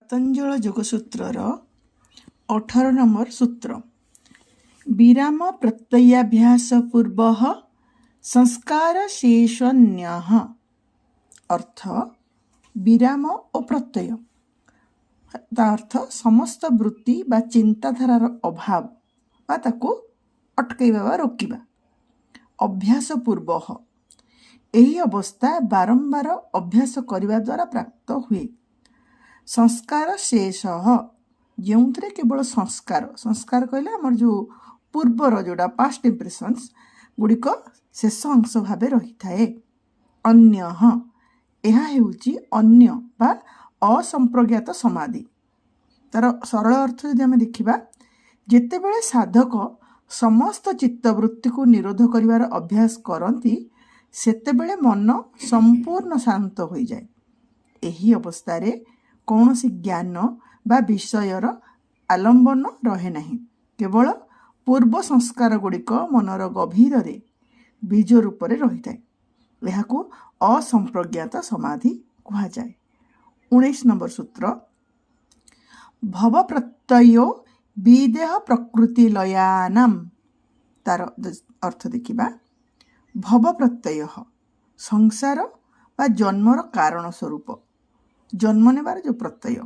ପତଞ୍ଜଳ ଯୋଗସୂତ୍ରର 18 number ସୂତ୍ର। ବିରାମ ପ୍ରତ୍ୟୟାଭ୍ୟାସ ପୂର୍ବଃ ସଂସ୍କାର ଶେଷନ୍ୟଃ। ଅର୍ଥ ବିରାମ ଓ ପ୍ରତ୍ୟୟ, ତା ଅର୍ଥ ସମସ୍ତ ବୃତ୍ତି ବା ଚିନ୍ତାଧାରାର ଅଭାବ ବା ତାକୁ ଅଟକାଇବା ବା ରୋକିବା। ଅଭ୍ୟାସ ପୂର୍ବଃ, ଏହି ଅବସ୍ଥା ବାରମ୍ବାର ଅଭ୍ୟାସ କରିବା ଦ୍ୱାରା ପ୍ରାପ୍ତ ହୁଏ। ସଂସ୍କାର ଶେଷଃ, ଯେଉଁଥିରେ କେବଳ ସଂସ୍କାର କହିଲେ ଆମର ଯେଉଁ ପୂର୍ବର ଯେଉଁଟା ପାଷ୍ଟ ଇମ୍ପ୍ରେସନ୍ସ ଗୁଡ଼ିକ ଶେଷ ଅଂଶ ଭାବେ ରହିଥାଏ। ଅନ୍ୟଃ, ଏହା ହେଉଛି ଅନ୍ୟ ବା ଅସମ୍ପ୍ରଜ୍ଞାତ ସମାଧି। ତାର ସରଳ ଅର୍ଥ ଯଦି ଆମେ ଦେଖିବା, ଯେତେବେଳେ ସାଧକ ସମସ୍ତ ଚିତ୍ତବୃତ୍ତିକୁ ନିରୋଧ କରିବାର ଅଭ୍ୟାସ କରନ୍ତି ସେତେବେଳେ ମନ ସମ୍ପୂର୍ଣ୍ଣ ଶାନ୍ତ ହୋଇଯାଏ। ଏହି ଅବସ୍ଥାରେ କୌଣସି ଜ୍ଞାନ ବା ବିଷୟର ଆଲମ୍ବନ ରହେ ନାହିଁ। କେବଳ ପୂର୍ବ ସଂସ୍କାର ଗୁଡ଼ିକ ମନର ଗଭୀରରେ ବୀଜ ରୂପରେ ରହିଥାଏ। ଏହାକୁ ଅସମ୍ପ୍ରଜ୍ଞାତ ସମାଧି କୁହାଯାଏ। 19 ନମ୍ବର ସୂତ୍ର। ଭବ ପ୍ରତ୍ୟୟୋ ବିଦେହ ପ୍ରକୃତି ଲୟାନାମ୍। ତାର ଅର୍ଥ ଦେଖିବା, ଭବ ପ୍ରତ୍ୟୟ ସଂସାର ବା ଜନ୍ମର କାରଣ ସ୍ୱରୂପ, ଜନ୍ମ ନେବାର ଯେଉଁ ପ୍ରତ୍ୟୟ।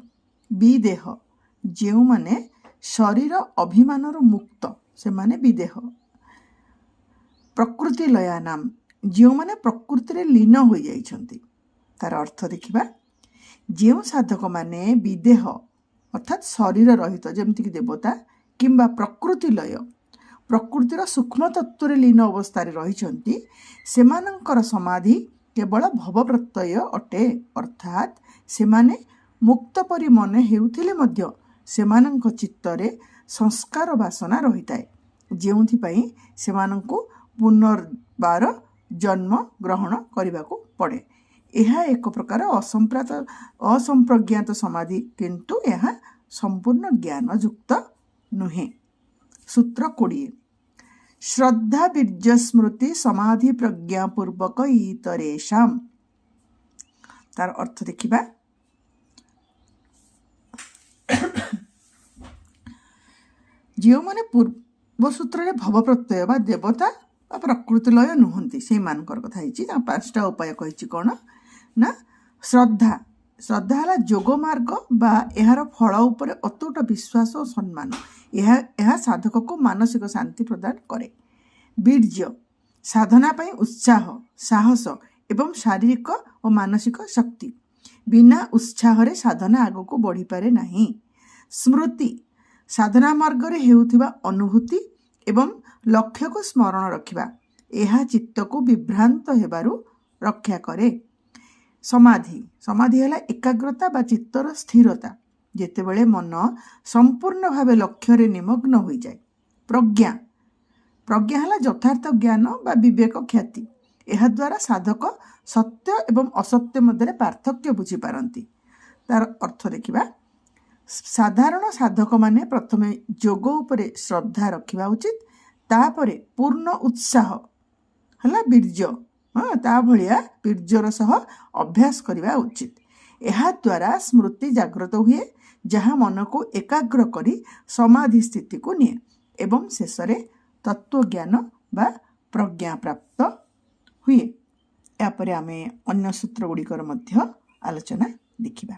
ବିଦେହ, ଯେଉଁମାନେ ଶରୀର ଅଭିମାନରୁ ମୁକ୍ତ ସେମାନେ ବିଦେହ। ପ୍ରକୃତି ଲୟାନାମ୍, ଯେଉଁମାନେ ପ୍ରକୃତିରେ ଲୀନ ହୋଇଯାଇଛନ୍ତି। ତାର ଅର୍ଥ ଦେଖିବା, ଯେଉଁ ସାଧକମାନେ ବିଦେହ ଅର୍ଥାତ୍ ଶରୀର ରହିତ ଯେମିତିକି ଦେବତା କିମ୍ବା ପ୍ରକୃତି ଲୟ ପ୍ରକୃତିର ସୂକ୍ଷ୍ମ ତତ୍ତ୍ୱରେ ଲୀନ ଅବସ୍ଥାରେ ରହିଛନ୍ତି ସେମାନଙ୍କର ସମାଧି କେବଳ ଭବ ପ୍ରତ୍ୟୟ ଅଟେ। ଅର୍ଥାତ୍ ସେମାନେ ମୁକ୍ତ ପରି ମନେ ହେଉଥିଲେ ମଧ୍ୟ ସେମାନଙ୍କ ଚିତ୍ତରେ ସଂସ୍କାର ବାସନା ରହିଥାଏ, ଯେଉଁଥିପାଇଁ ସେମାନଙ୍କୁ ପୁନର୍ବାର ଜନ୍ମ ଗ୍ରହଣ କରିବାକୁ ପଡ଼େ। ଏହା ଏକ ପ୍ରକାର ଅସମ୍ପ୍ରଜ୍ଞାତ ସମାଧି, କିନ୍ତୁ ଏହା ସମ୍ପୂର୍ଣ୍ଣ ଜ୍ଞାନଯୁକ୍ତ ନୁହେଁ। ସୂତ୍ର 20। ଶ୍ରଦ୍ଧା ବୀର୍ଯ୍ୟ ସ୍ମୃତି ସମାଧି ପ୍ରଜ୍ଞାପୂର୍ବକ ଇତରେଷାମ୍। ତାର ଅର୍ଥ ଦେଖିବା, ଯେଉଁମାନେ ପୂର୍ବ ସୂତ୍ରରେ ଭବ ପ୍ରତ୍ୟୟ ବା ଦେବତା ବା ପ୍ରକୃତି ଲୟ ନୁହନ୍ତି ସେଇମାନଙ୍କର କଥା ହେଇଛି। ତାଙ୍କ 5ଟା ଉପାୟ କହିଛି କ'ଣ ନା, ଶ୍ରଦ୍ଧା ହେଲା ଯୋଗ ମାର୍ଗ ବା ଏହାର ଫଳ ଉପରେ ଅତୁଟ ବିଶ୍ୱାସ ଓ ସମ୍ମାନ। ଏହା ସାଧକକୁ ମାନସିକ ଶାନ୍ତି ପ୍ରଦାନ କରେ। ବୀର୍ଯ୍ୟ, ସାଧନା ପାଇଁ ଉତ୍ସାହ, ସାହସ ଏବଂ ଶାରୀରିକ ଓ ମାନସିକ ଶକ୍ତି। ବିନା ଉତ୍ସାହରେ ସାଧନା ଆଗକୁ ବଢ଼ିପାରେ ନାହିଁ। ସ୍ମୃତି, ସାଧନା ମାର୍ଗରେ ହେଉଥିବା ଅନୁଭୂତି ଏବଂ ଲକ୍ଷ୍ୟକୁ ସ୍ମରଣ ରଖିବା। ଏହା ଚିତ୍ତକୁ ବିଭ୍ରାନ୍ତ ହେବାରୁ ରକ୍ଷା କରେ। ସମାଧି ହେଲା ଏକାଗ୍ରତା ବା ଚିତ୍ତର ସ୍ଥିରତା, ଯେତେବେଳେ ମନ ସମ୍ପୂର୍ଣ୍ଣ ଭାବେ ଲକ୍ଷ୍ୟରେ ନିମଗ୍ନ ହୋଇଯାଏ। ପ୍ରଜ୍ଞା ହେଲା ଯଥାର୍ଥ ଜ୍ଞାନ ବା ବିବେକ ଖ୍ୟାତି। ଏହାଦ୍ୱାରା ସାଧକ ସତ୍ୟ ଏବଂ ଅସତ୍ୟ ମଧ୍ୟରେ ପାର୍ଥକ୍ୟ ବୁଝିପାରନ୍ତି। ତାର ଅର୍ଥ ଦେଖିବା, ସାଧାରଣ ସାଧକମାନେ ପ୍ରଥମେ ଯୋଗ ଉପରେ ଶ୍ରଦ୍ଧା ରଖିବା ଉଚିତ, ତାପରେ ପୂର୍ଣ୍ଣ ଉତ୍ସାହ ହେଲା ବୀର୍ଯ୍ୟ, ତା ଭଳିଆ ବୀର୍ଯ୍ୟର ସହ ଅଭ୍ୟାସ କରିବା ଉଚିତ। ଏହାଦ୍ୱାରା ସ୍ମୃତି ଜାଗ୍ରତ ହୁଏ, ଯାହା ମନକୁ ଏକାଗ୍ର କରି ସମାଧି ସ୍ଥିତିକୁ ନିଏ ଏବଂ ଶେଷରେ ତତ୍ତ୍ୱଜ୍ଞାନ ବା ପ୍ରଜ୍ଞା ପ୍ରାପ୍ତ ହୁଏ। ଏହାପରେ ଆମେ ଅନ୍ୟ ସୂତ୍ର ଗୁଡ଼ିକର ମଧ୍ୟ ଆଲୋଚନା ଦେଖିବା।